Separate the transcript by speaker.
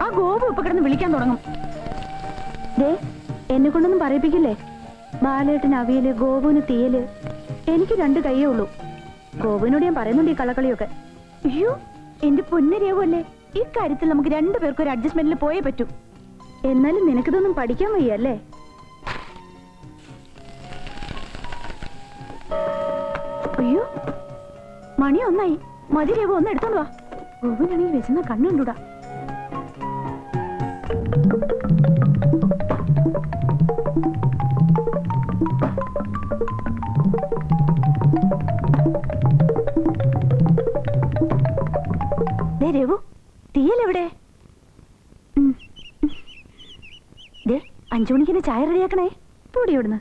Speaker 1: ആ ഗോപു ഇപ്പൊ കിടന്ന് വിളിക്കാൻ തുടങ്ങും. ദേ, എന്നെ കൊണ്ടൊന്നും പറയിപ്പിക്കില്ലേ. ബാലേട്ടന് അവിയല്, ഗോപുവിന് തീയല്. എനിക്ക് 2 കൈയേ ഉള്ളൂ. ഗോപുവിനോട് ഞാൻ പറയുന്നുണ്ട് ഈ കളക്കളിയൊക്കെ. അയ്യോ, എന്റെ പൊന്നരേവല്ലേ, ഈ കാര്യത്തിൽ നമുക്ക് 2 പേർക്കും ഒരു അഡ്ജസ്റ്റ്മെന്റിൽ പോയേ പറ്റൂ. എന്നാലും നിനക്കിതൊന്നും പഠിക്കാൻ വയ്യല്ലേ? അയ്യോ, മണി 1 മതി. രേവ ഒന്ന് എടുത്തോണ്ട് വാ. ഗോപുവിനാണെങ്കിൽ വെച്ചുന്ന കണ്ണുണ്ടൂടാ. രഘു, തീയലെവിടെ? 5 മണിക്ക് ചായ റെഡിയാക്കണേ. പൊടി ഇവിടുന്ന്.